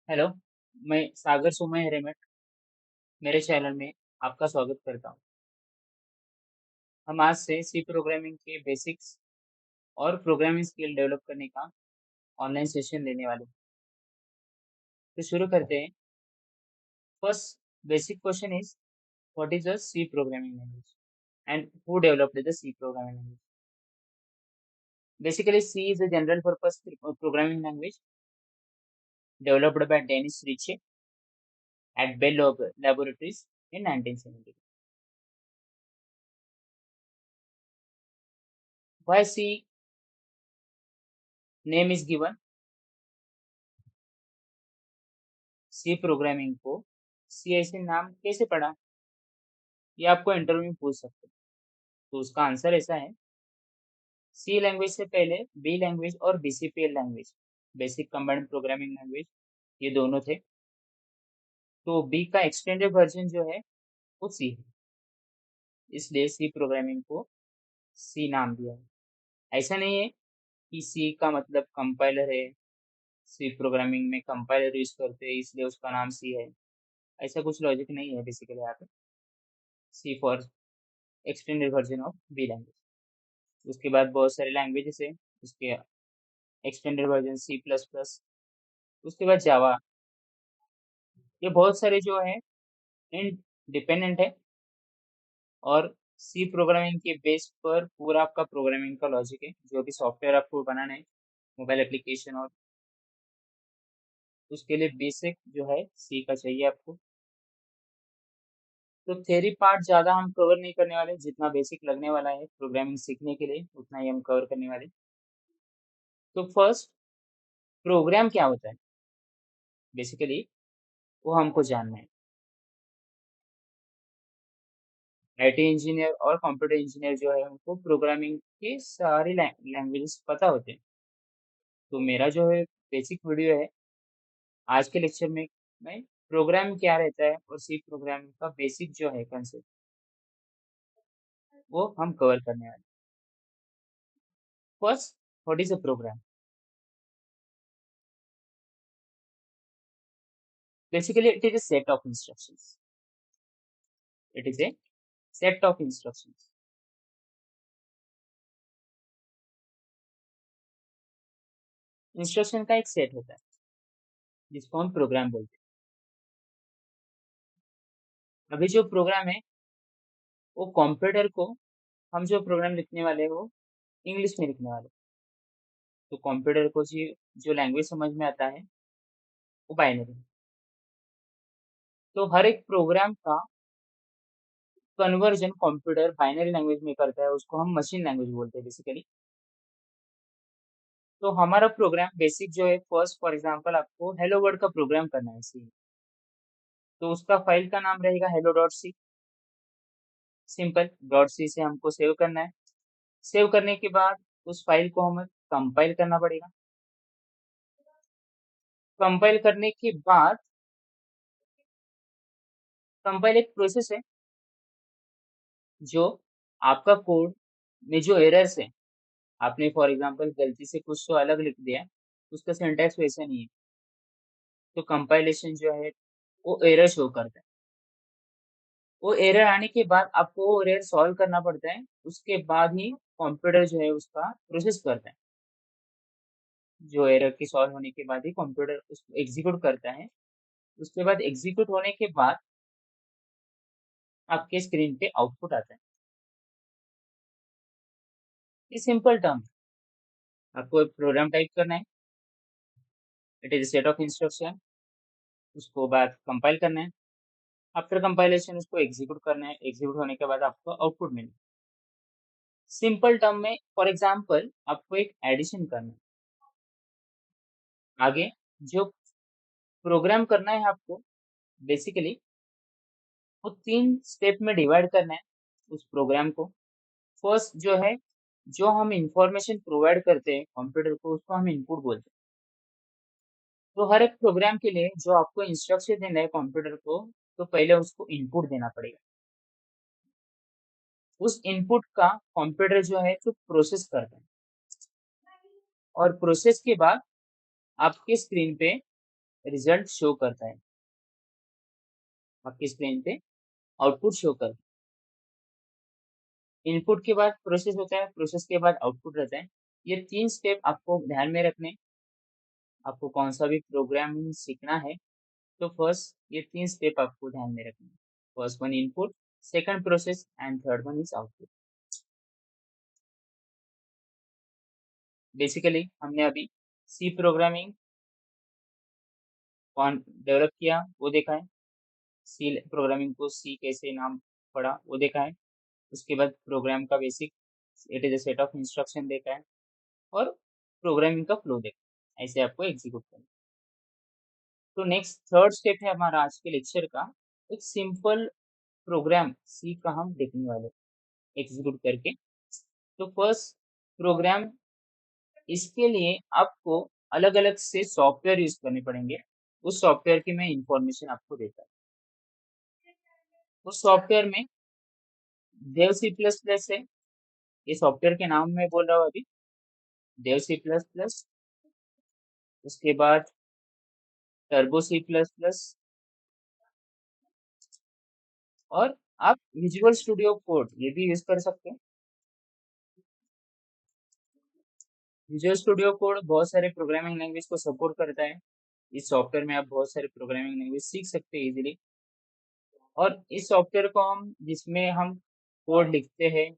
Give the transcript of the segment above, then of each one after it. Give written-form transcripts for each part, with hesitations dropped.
Hello. मैं सागर सुमय हेरेमठ मेरे channel में आपका स्वागत करता हूँ। हम आज से सी प्रोग्रामिंग के बेसिक्स और प्रोग्रामिंग स्किल डेवलप करने का ऑनलाइन सेशन लेने वाले हैं। तो शुरू करते हैं। First basic question is what is a C programming language and who developed the C programming language? Basically, C is a general purpose programming language developed by Dennis Ritchie at Bell Laboratories in 1970. Why C name is given? C programming को C ऐसे नाम कैसे पड़ा? ये आपको interview में पूछ सकते हैं। तो उसका आंसर ऐसा है, सी लैंग्वेज से पहले बी लैंग्वेज और BCPL language, basic combined programming language, ये दोनों थे। तो बी का एक्सटेंडेड वर्जन जो है वो सी है, इसलिए सी प्रोग्रामिंग को सी नाम दिया है। ऐसा नहीं है कि सी का मतलब कंपाइलर है, सी प्रोग्रामिंग में कंपाइलर यूज करते हैं इसलिए उसका नाम सी है। ऐसा कुछ लॉजिक नहीं है बेसिकली यहाँ पे। C for extended version of B language. उसके बाद बहुत सारे लैंग्वेजेस है, उसके extended version C plus plus, उसके बाद जावा। ये बहुत सारे जो है इंडिपेंडेंट है और सी प्रोग्रामिंग के बेस पर पूरा आपका प्रोग्रामिंग का लॉजिक है, जो भी सॉफ्टवेयर आपको बनाना है, मोबाइल एप्लीकेशन, और उसके लिए बेसिक जो है सी का चाहिए आपको। तो थ्योरी पार्ट ज़्यादा हम कवर नहीं करने वाले, जितना बेसिक लगने वाला है प्रोग्रामिंग सीखने के लिए उतना ही हम कवर करने वाले। तो फर्स्ट, प्रोग्राम क्या होता है बेसिकली, वो हमको जानना है। आईटी इंजीनियर और कंप्यूटर इंजीनियर जो है उनको प्रोग्रामिंग के सारे लैंग्वेजेस पता होते हैं। तो मेरा जो है बेसिक वीडियो है आज के लेक्चर में, मैं प्रोग्राम क्या रहता है और सी प्रोग्रामिंग का बेसिक जो है कंसेप्ट, वो हम कवर करने वाले। First, what is a program? Basically it is a set of instructions. It is a set of instructions. Instruction का एक सेट होता है जिसको हम प्रोग्राम बोलते हैं। अभी जो प्रोग्राम है वो कंप्यूटर को, हम जो प्रोग्राम लिखने वाले हैं वो इंग्लिश में लिखने वाले हैं। तो कंप्यूटर को जी जो लैंग्वेज समझ में आता है वो बाइनरी है। तो हर एक प्रोग्राम का कन्वर्जन कंप्यूटर बाइनरी लैंग्वेज में करता है, उसको हम मशीन लैंग्वेज बोलते हैं बेसिकली। तो हमारा प्रोग्राम बेसिक जो है, फर्स्ट फॉर एग्जांपल आपको हेलो वर्ल्ड का प्रोग्राम करना है सी, तो उसका फाइल का नाम रहेगा hello dot C. Simple dot C से हमको सेव करना है। सेव करने के बाद उस फाइल को हमें कंपाइल करना पड़ेगा। कंपाइल करने के बाद, कंपाइल एक प्रोसेस है जो आपका कोड में जो एरर्स है, आपने फॉर एग्जांपल गलती से कुछ तो अलग लिख दिया है, उसका सिंटैक्स वैसा नहीं है, तो कंपाइलेशन जो है वो एरर शो करता है। वो एरर आने के बाद आपको वो एरर सॉल्व करना पड़ता है, उसके बाद ही कंप्यूटर जो है उसका प्रोसेस करता है। जो एरर के सॉल्व होने के बाद ही कंप्यूटर उसको एग्जीक्यूट करता है। उसके बाद एग्जीक्यूट होने के बाद आपके स्क्रीन पे आउटपुट आता है। ये सिंपल टर्म, आपको एक प्रोग्राम टाइप करना है, it is set of instruction, उसको बाद कंपाइल करना है, आफ्टर कंपाइलेशन उसको एग्जीक्यूट करना है, एग्जीक्यूट होने के बाद आपको आउटपुट मिलेगा। सिंपल टर्म में फॉर एग्जांपल आपको एक एडिशन करना है, आगे जो प्रोग्राम करना है आपको बेसिकली वो 3 स्टेप में डिवाइड करना है उस प्रोग्राम को। फर्स्ट जो है, जो हम इंफॉर्मेशन प्रोवाइड करते हैं कंप्यूटर को, उसको हम इनपुट बोलते हैं। तो हर एक प्रोग्राम के लिए जो आपको इंस्ट्रक्शन देना है कंप्यूटर को, तो पहले उसको इनपुट देना पड़ेगा। उस इनपुट का कंप्यूटर जो है तो प्रोसेस करता है, और प्रोसेस के बाद आपके स्क्रीन पे रिजल्ट शो करता है, आपकी स्क्रीन पे आउटपुट शो करता है। इनपुट के बाद प्रोसेस होता है, प्रोसेस के बाद आउटपुट रहता है। ये 3 स्टेप आपको ध्यान में रखने, आपको कौन-सा भी प्रोग्रामिंग सीखना है, तो फर्स्ट ये 3 स्टेप आपको ध्यान में रखने हैं। First one input, second process and third one is output. Basically हमने अभी सी प्रोग्रामिंग कौन डेवलप किया, वो देखा है। सी प्रोग्रामिंग को सी कैसे नाम पड़ा, वो देखा है। उसके बाद प्रोग्राम का basic, it is a set of instruction देखा है और प्रोग्रामिंग का फ्लो देखा है। ऐसे आपको एग्जीक्यूट करना है। तो नेक्स्ट थर्ड स्टेप है हमारा आज के लेक्चर का, एक सिंपल प्रोग्राम सी का हम देखने वाले एग्जीक्यूट करके। तो फर्स्ट प्रोग्राम, इसके लिए आपको अलग-अलग से सॉफ्टवेयर यूज़ करने पड़ेंगे। उस सॉफ्टवेयर की मैं इन्फॉर्मेशन आपको देता हूँ। उस सॉफ्टवेयर में देव सी प्लस प्लस है, ये सॉफ्टवेयर के नाम मैं बोल रहा हूँ अभी, देव सी प्लस प्लस। उसके बाद टर्बो सी प्लस प्लस और आप विजुअल स्टूडियो कोड ये भी यूज़ कर सकते हैं। विजुअल स्टूडियो कोड बहुत सारे प्रोग्रामिंग लैंग्वेज को सपोर्ट करता है। इस सॉफ्टवेयर में आप बहुत सारे प्रोग्रामिंग लैंग्वेज सीख सकते हैं इजीली। और इस सॉफ्टवेयर को हम जिसमें हम कोड लिखते हैं,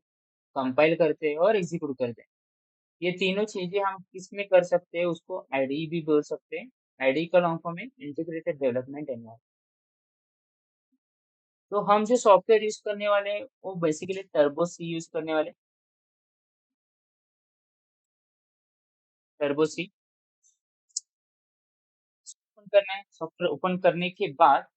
कंपाइल करते हैं और एग्जीक्यूट करते हैं। ये तीनों चीजें हम किसमें कर सकते हैं, उसको आईडी भी बोल सकते हैं। आईडी का लॉन्ग फॉर्म है इंटीग्रेटेड डेवलपमेंट एनवायरनमेंट। तो हम जो सॉफ्टवेयर यूज करने वाले हैं वो बेसिकली टर्बो सी यूज करने वाले। टर्बो सी ओपन करना है। सॉफ्टवेयर ओपन करने के बाद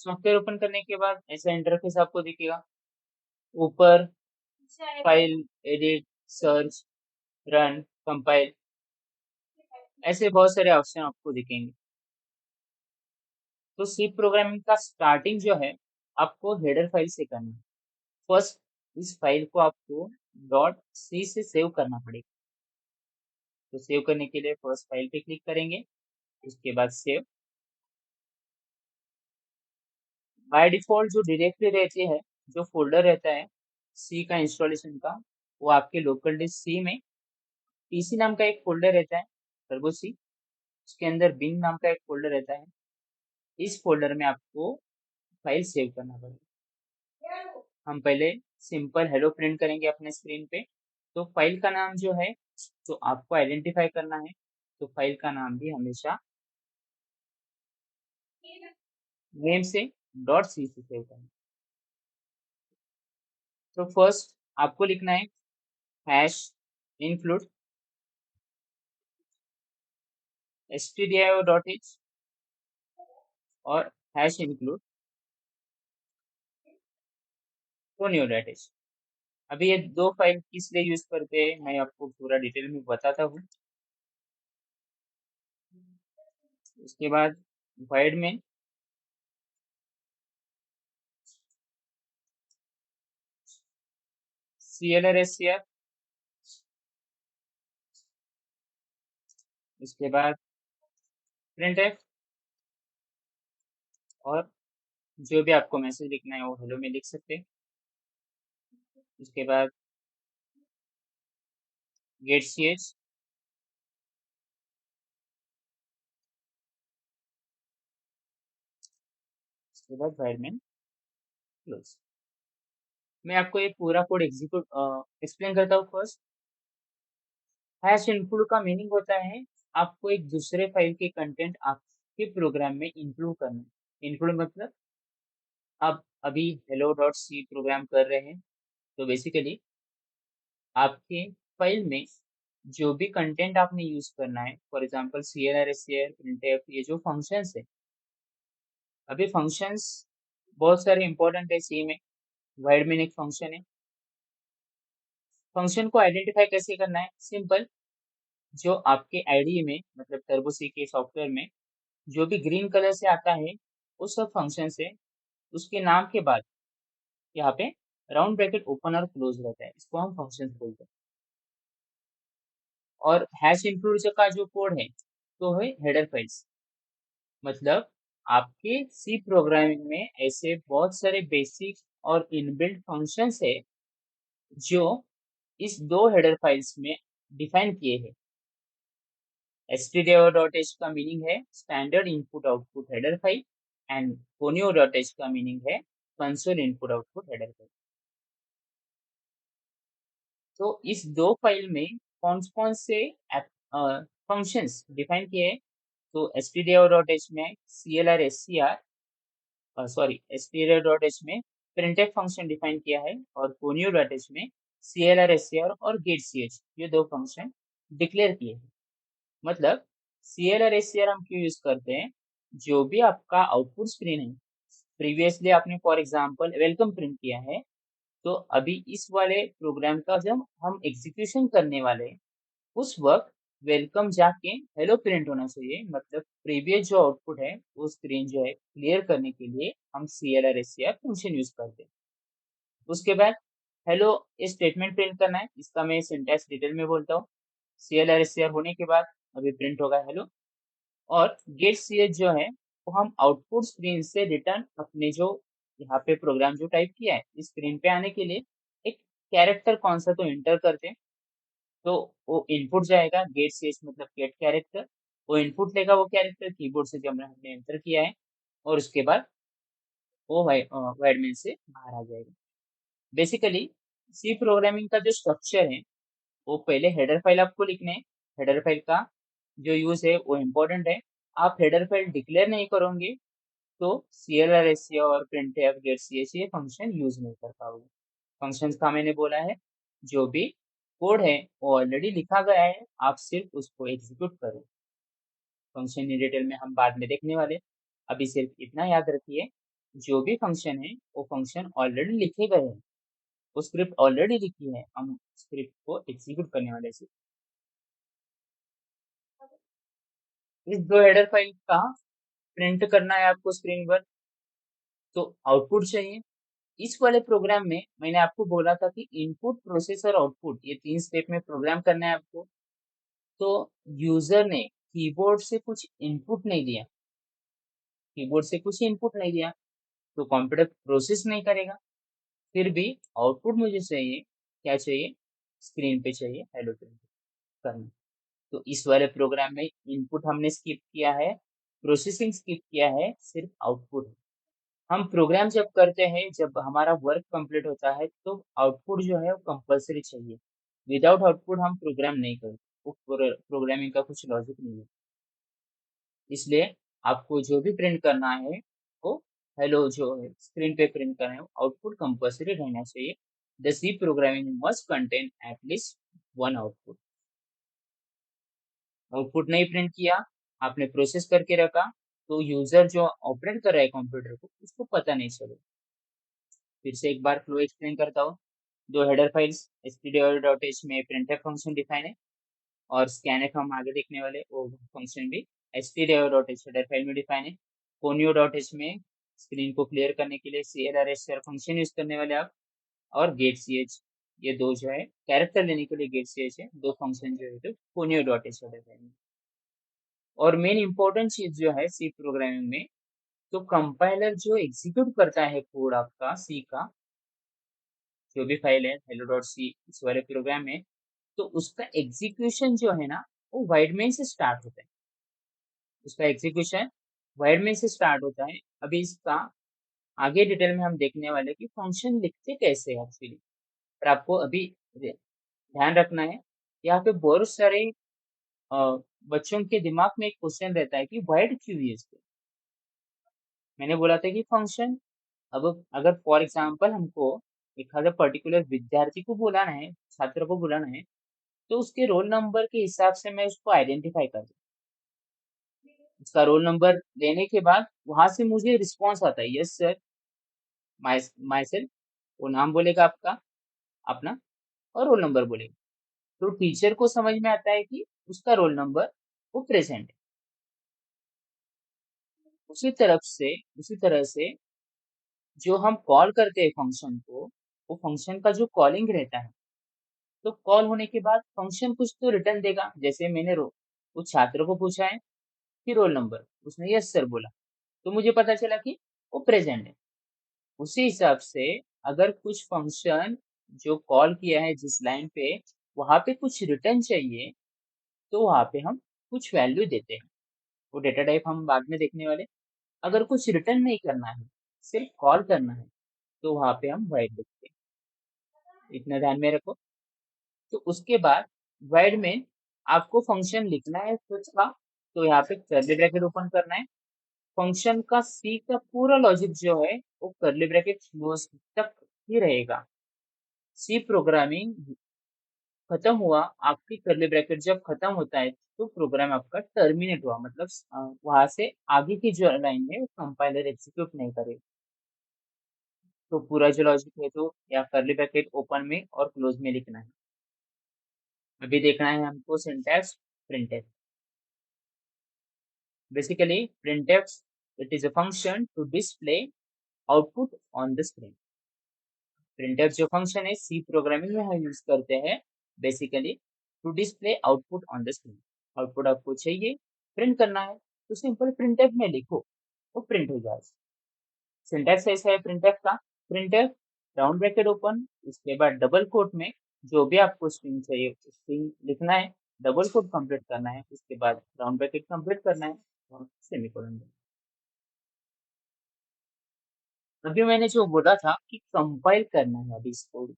सॉफ्टवेयर ओपन करने के बाद ऐसा इंटरफेस आपको दिखेगा। ऊपर file, edit, search, run, compile, ऐसे बहुत सारे ऑप्शन आपको दिखेंगे। तो सी प्रोग्रामिंग का स्टार्टिंग जो है आपको हेडर फाइल से करना है। फर्स्ट इस फाइल को आपको डॉट सी से सेव करना पड़ेगा। तो सेव करने के लिए फर्स्ट फाइल पे क्लिक करेंगे, उसके बाद सेव। बाय डिफॉल्ट जो डायरेक्टरी रहती है, जो फोल्डर रहता है सी का इंस्टॉलेशन का, वो आपके लोकल डिस्क सी में पीसी नाम का एक फोल्डर रहता है, टर्बो सी। उसके अंदर बिन नाम का एक फोल्डर रहता है। इस फोल्डर में आपको फाइल सेव करना पड़ेगा। हम पहले सिंपल हेलो प्रिंट करेंगे अपने स्क्रीन पे। तो फाइल का नाम जो है, तो आपको आइडेंटिफाई करना है। तो फाइल का नाम भी हमेशा नेम से डॉट सी से सेव करना है। तो फर्स्ट आपको लिखना है hash include stdio dot h और hash include tonio dot h। अभी ये दो फाइल किस लिए यूज करते हैं मैं आपको पूरा डिटेल में बताता हूँ। उसके बाद void में clr उसके बाद printf और जो भी आपको मैसेज लिखना है वो हेलो में लिख सकते हैं। उसके बाद गेट ch, उसके बाद void में क्लोज। मैं आपको ये पूरा कोड एग्जीक्यूट एक्सप्लेन करता हूँ। फर्स्ट हैश इंक्लूड का मीनिंग होता है आपको एक दूसरे फाइल के कंटेंट आपके प्रोग्राम में इंक्लूड करना है। इंक्लूड मतलब आप अभी हेलो डॉट सी प्रोग्राम कर रहे हैं, तो बेसिकली आपके फाइल में जो भी कंटेंट आपने यूज करना है, for example clr scr printf, ये जो फंक्शंस है, अभी फंक्शंस बहुत सारे इंपॉर्टेंट है सी में। वाइड में एक फंक्शन है। फंक्शन को आइडेंटिफाई कैसे करना है, सिंपल। जो आपके आईडी में मतलब टर्बो सी के सॉफ्टवेयर में जो भी ग्रीन कलर से आता है, उस सब फंक्शन से उसके नाम के बाद यहाँ पे राउंड ब्रैकेट ओपन और क्लोज रहता है, इसको हम फंक्शंस बोलते हैं। और हैश इंक्लूड का जो कोड है तो है हेडर फाइल्स। मतलब आपके सी प्रोग्रामिंग में ऐसे बहुत सारे बेसिक और इनबिल्ट फंक्शंस है जो इस दो हेडर फाइल्स में डिफाइन किए हैं। stdio.h का मीनिंग है standard input output header file and conio.h का मीनिंग है console input output header file. तो इस दो फाइल में कौन कौन से फंक्शंस डिफाइन किए हैं? तो stdio.h में clr scr सॉरी stdio.h में printf फंक्शन डिफाइन किया है और conio.h में clr scr और getch ये दो फंक्शन डिक्लेयर किए हैं। मतलब CLR SCR हम क्यों यूज करते हैं? जो भी आपका आउटपुट स्क्रीन है, प्रीवियसली आपने फॉर एग्जांपल वेलकम प्रिंट किया है, तो अभी इस वाले प्रोग्राम का जब हम एग्जीक्यूशन करने वाले हैं, उस वक्त वेलकम जाके हेलो प्रिंट होना चाहिए। मतलब प्रीवियस जो आउटपुट है वो स्क्रीन जो है क्लियर करने के लिए हम CLR SCR फंक्शन यूज करते हैं। उसके बाद हेलो ये स्टेटमेंट प्रिंट करना है, इसका मैं सिंटैक्स डिटेल में बोलता हूँ। CLR SCR होने के बाद अभी प्रिंट होगा हेलो। और गेट ch जो है वो हम आउटपुट स्क्रीन से रिटर्न अपने जो यहाँ पे प्रोग्राम जो टाइप किया है इस स्क्रीन पे आने के लिए एक कैरेक्टर कौन सा तो एंटर करते हैं। तो वो इनपुट जाएगा गेट ch मतलब गेट कैरेक्टर, वो इनपुट लेगा वो कैरेक्टर कीबोर्ड से जो हमने एंटर किया है और उसके बाद वो वाइड मेन से बाहर आ जाएगा। बेसिकली सी प्रोग्रामिंग का जो स्ट्रक्चर है वो पहले हेडर फाइल आपको लिखने है। हेडर फाइल का जो यूज है वो इम्पोर्टेंट है। आप हेडर फाइल डिक्लेयर नहीं करोगे तो CLR SCR और printf get ch ये फंक्शन यूज नहीं कर पाओगे। फंक्शंस का मैंने बोला है जो भी कोड है वो ऑलरेडी लिखा गया है, आप सिर्फ उसको एग्जीक्यूट करो। फंक्शन इन डिटेल में हम बाद में देखने वाले। अभी सिर्फ इतना याद रखिए, जो भी फंक्शन है वो फंक्शन ऑलरेडी लिखे गए हैं, वो स्क्रिप्ट ऑलरेडी लिखी है, हम स्क्रिप्ट को एग्जीक्यूट करने वाले से। इस दो हेडर फाइल का प्रिंट करना है आपको स्क्रीन पर, तो आउटपुट चाहिए। इस वाले प्रोग्राम में मैंने आपको बोला था कि इनपुट प्रोसेस और आउटपुट ये 3 स्टेप में प्रोग्राम करना है आपको। तो यूजर ने कीबोर्ड से कुछ इनपुट नहीं दिया, कीबोर्ड से कुछ इनपुट नहीं दिया तो कंप्यूटर प्रोसेस नहीं करेगा। फिर भी आउटपुट मुझे चाहिए, क्या चाहिए? स्क्रीन पे चाहिए हेलो प्रिंट करना। तो इस वाले प्रोग्राम में इनपुट हमने स्किप किया है, प्रोसेसिंग स्किप किया है, सिर्फ आउटपुट। हम प्रोग्राम जब करते हैं, जब हमारा वर्क कंप्लीट होता है, तो आउटपुट जो है वो कंपल्सरी चाहिए। विदाउट आउटपुट हम प्रोग्राम नहीं करते, वो प्रोग्रामिंग का कुछ लॉजिक नहीं है। इसलिए आपको जो भी प्रिंट करना है वो हेलो जो है स्क्रीन पे प्रिंट करना है, आउटपुट कंपल्सरी रहना चाहिए। The C programming must contain at least one output. Output नहीं प्रिंट किया, आपने प्रोसेस करके रखा, तो यूजर जो ऑपरेट कर रहा है कंप्यूटर को उसको पता नहीं चलेगा। फिर से एक बार फ्लो एक्सप्लेन करता हूँ। दो हेडर फाइल्स stdio.h में printf फंक्शन डिफाइन है और scanf हम आगे देखने वाले वो फंक्शन भी stdio.h हेडर फाइल में डिफाइन है। conio.h में स्क्रीन को क्लियर करने के लिए clr scr फंक्शन यूज करने वाले आप, और getch ये दो जो है कैरेक्टर लेने के लिए getch है, दो फंक्शन जो है तो conio.h हेडर फाइल में। और मेन इंपॉर्टेंट चीज जो है सी प्रोग्रामिंग में, तो कंपाइलर जो एग्जीक्यूट करता है कोड आपका सी का, जो भी फाइल है hello.c इस वाले प्रोग्राम में, तो उसका एग्जीक्यूशन जो है ना वो वाइड मेन से स्टार्ट होता है। उसका एग्जीक्यूशन वाइड मेन से स्टार्ट होता है। अभी इसका आगे डिटेल में हम देखने वाले कि फंक्शन लिखते कैसे हैं एक्चुअली। पर आपको अभी ध्यान रखना है, यहाँ पे बहुत सारे अ, बच्चों के दिमाग में एक क्वेश्चन रहता है कि वाइड क्यों यूज करें। मैंने बोला था कि फंक्शन, अब अगर फॉर एग्जांपल हमको एक आधा पर्टिकुलर विद्यार्थी को बुलाना है, छात्र को बुलाना है, तो उसके रोल नंबर के हिसाब से मैं उसको आइडेंटिफाई कर दूँ। उसका रोल नंबर लेने के बाद वहाँ से मुझे रिस्पॉन्स आता है, यस सर, माई सेल्फ, वो नाम बोलेगा आपका, अपना, और रोल नंबर बोलेगा। तो टीचर को समझ में आता है कि उसका रोल नंबर वो प्रेजेंट है। उसी तरह से जो हम कॉल करते हैं फंक्शन को, वो फंक्शन का जो कॉलिंग रहता है, तो कॉल होने के बाद फंक्शन कुछ तो रिटर्न देगा। जैसे मैंने उस छात्र को पूछा है कि रोल नंबर, उसने यस सर बोला, तो मुझे पता चला कि वो प्रेजेंट है। उसी हिसाब से अगर कुछ फंक्शन जो कॉल किया है जिस लाइन पे, वहां पे कुछ रिटर्न चाहिए, तो वहां पे हम कुछ वैल्यू देते हैं। वो डेटा टाइप हम बाद में देखने वाले। अगर कुछ रिटर्न नहीं करना है, सिर्फ कॉल करना है, तो वहां पे हम वाइड लिखते हैं। इतना ध्यान में रखो। तो उसके बाद वाइड में आपको फंक्शन लिखना है कुछ का, तो यहाँ पे कर्ली ब्रैकेट ओपन करना है। फंक्शन का सी का पूरा लॉजिक जो है वो कर्ली ब्रैकेट क्लोज तक ही रहेगा। सी प्रोग्रामिंग खत्म हुआ, आपकी कर्ली ब्रैकेट जब खत्म होता है तो प्रोग्राम आपका टर्मिनेट हुआ, मतलब वहां से आगे की जो लाइन है वो कंपाइलर एग्जीक्यूट नहीं करेगा। तो पूरा जो लॉजिक है तो या कर्ली ब्रैकेट ओपन में और क्लोज में लिखना है। अभी देखना है हमको syntax printf. Basically printf, it is a function to display output on the screen। printf जो फंक्शन है सी प्रोग्रामिंग में हम यूज करते हैं basically to display output on the screen. Output आपको चाहिए, प्रिंट करना है, तो सिंपल printf में लिखो, वो प्रिंट हो जाएगा। सिंटैक्स ऐसा है printf का। printf राउंड ब्रैकेट ओपन, उसके बाद डबल कोट में जो भी आपको स्ट्रिंग चाहिए स्ट्रिंग लिखना है, डबल कोट कंप्लीट करना है, उसके बाद राउंड ब्रैकेट कंप्लीट करना है और सेमीकोलन। अभी मैंने जो बोला था कि कंपाइल करना है अभी इस कोड को।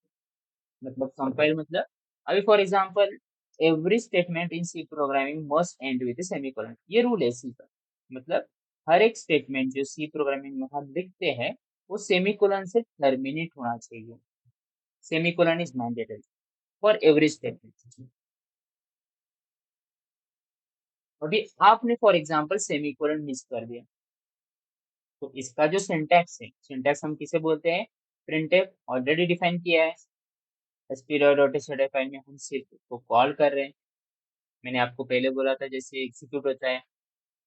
मतलब कंपाइल मतलब अभी for example every statement in C programming must end with semicolon, ये रूल है सी का। मतलब हर एक स्टेटमेंट जो सी प्रोग्रामिंग में हम लिखते हैं वो सेमीकोलन से टर्मिनेट होना चाहिए। Semicolon is mandatory for every statement. अभी आपने फॉर एग्जांपल सेमीकोलन मिस कर दिया, तो इसका जो सिंटैक्स है, सिंटैक्स हम किसे बोलते हैं, प्रिंटफ ऑलरेडी डिफाइन किया है। str.html फाइल में हम सिर्फ उसको कॉल कर रहे हैं। मैंने आपको पहले बोला था जैसे एग्जीक्यूट होता है,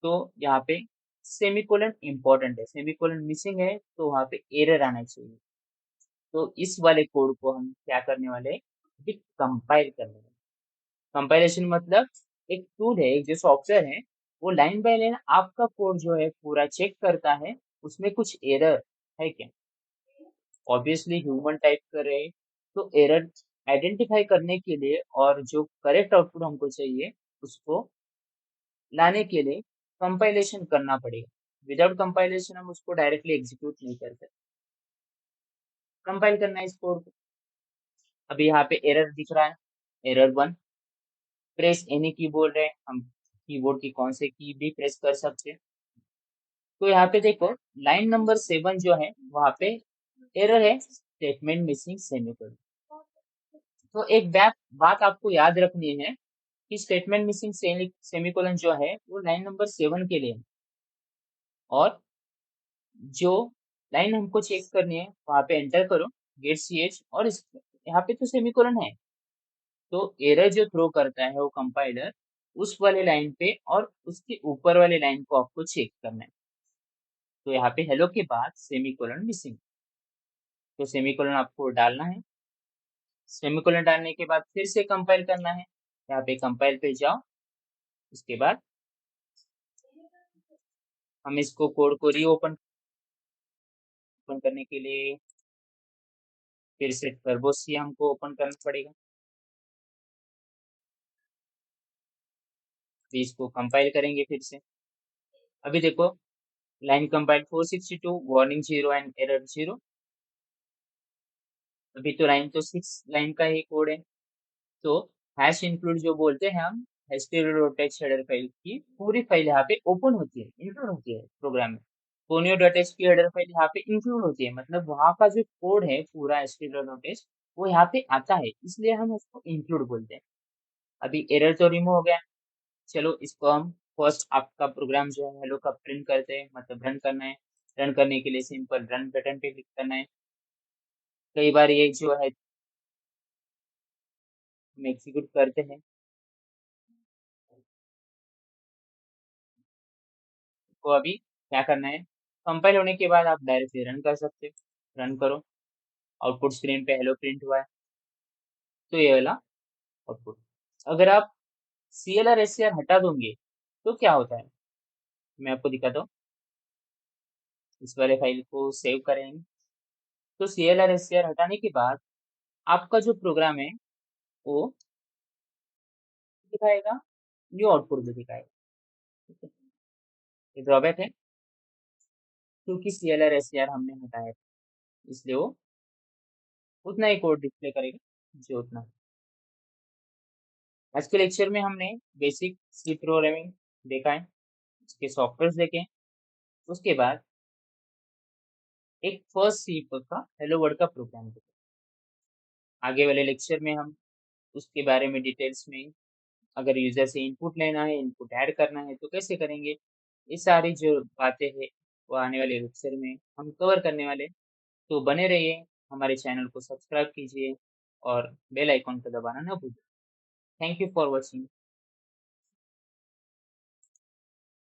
तो यहाँ पे सेमीकोलन इंपॉर्टेंट है। सेमीकोलन मिसिंग है तो वहाँ पे एरर आना चाहिए। तो इस वाले कोड को हम क्या करने वाले हैं कि कंपाइल करने वाले। कंपाइलेशन मतलब एक टूल है, एक जो सॉफ्टवेयर है, वो लाइन बाय लाइन आपका कोड जो है पूरा चेक करता है, उसमें कुछ एरर है क्या। ऑब्वियसली ह्यूमन टाइप कर रहे हैं, तो एरर आइडेंटिफाई करने के लिए और जो करेक्ट आउटपुट हमको चाहिए उसको लाने के लिए कंपाइलेशन करना पड़ेगा। विदाउट कंपाइलेशन हम उसको डायरेक्टली एग्जीक्यूट नहीं कर सकते। कंपाइल करना है इस कोड को। अभी यहाँ पे एरर दिख रहा है, एरर 1, प्रेस एनी की बोल रहे हैं, हम कीबोर्ड की कौन से की भी प्रेस कर सकते हैं। तो यहाँ पे देखो लाइन नंबर 7 जो है वहां पे एरर है, स्टेटमेंट मिसिंग सेमीकोलन। तो एक बात बात आपको याद रखनी है कि स्टेटमेंट मिसिंग सेमीकोलन जो है वो लाइन नंबर 7 के लिए है। और जो लाइन हमको चेक करनी है वहां पे एंटर करो गेट सी एच, और यहाँ पे तो सेमीकोलन है, तो एरर जो थ्रो करता है वो कंपाइलर उस वाले लाइन पे और उसके ऊपर वाले लाइन को आपको चेक करना है। तो यहाँ पे हेलो के बाद सेमीकोलन मिसिंग, तो सेमीकोलन आपको डालना है। सेमीकोलन डालने के बाद फिर से कंपाइल करना है, यहाँ पे कंपाइल पे जाओ। उसके बाद हम इसको कोड को रीओपन ओपन करने के लिए फिर से टर्बो सी हमको ओपन करना पड़ेगा। तो इसको कंपाइल करेंगे फिर से। अभी देखो line compile 462, warning 0 and error 0। अभी तो लाइन तो 6 लाइन का ही कोड है। तो हैश इंक्लूड जो बोलते हैं हम, html.h हेडर फाइल की पूरी फाइल यहाँ पे ओपन होती है, इंक्लूड होती है प्रोग्राम में। conio.h की हेडर फाइल यहाँ पे इंक्लूड होती है, मतलब वहाँ का जो कोड है पूरा html.h वो यहाँ पे आता है, इसलिए हम उसको इंक्लूड बोलते हैं। अभी एरर तो रिमूव हो गया। चलो इसको हम फर्स्ट आपका प्रोग्राम जो है हेलो का प्रिंट करते हैं, मतलब रन करना है। रन करने के लिए सिंपल रन बटन पे क्लिक करना है। कई बार ये जो है हम एग्जीक्यूट करते हैं, तो अभी क्या करना है, कंपाइल होने के बाद आप डायरेक्टली रन कर सकते हो। रन करो, आउटपुट स्क्रीन पे हेलो प्रिंट हुआ है, तो ये वाला आउटपुट। अगर आप CLR SCR हटा दोगे, तो क्या होता है? मैं आपको दिखाता हूँ। इस वाले फाइल को सेव करेंगे, तो CLR SCR हटाने के बाद आपका जो प्रोग्राम है, वो दिखाएगा, न्यू आउटपुट भी दिखाएगा। ठीक है? ये ड्रॉबैक है, क्योंकि CLR SCR हमने हटाया है, इसलिए वो उतना ही कोड डिस्प्ले करेगा जो उतना है। आज के लेक्चर में हमने बेसिक सी प्रोग्रामिंग देखा है, उसके सॉफ्टवेयर देखे हैं, उसके बाद एक फर्स्ट सी का हेलो वर्ल्ड का प्रोग्राम देखा। आगे वाले लेक्चर में हम उसके बारे में डिटेल्स में, अगर यूजर से इनपुट लेना है, इनपुट ऐड करना है तो कैसे करेंगे, ये सारी जो बातें हैं वो आने वाले लेक्चर में हम कवर करने वाले हैं। तो बने रहिए, हमारे चैनल को सब्सक्राइब कीजिए और बेल आइकॉन को दबाना ना भूलिए। Thank you for watching.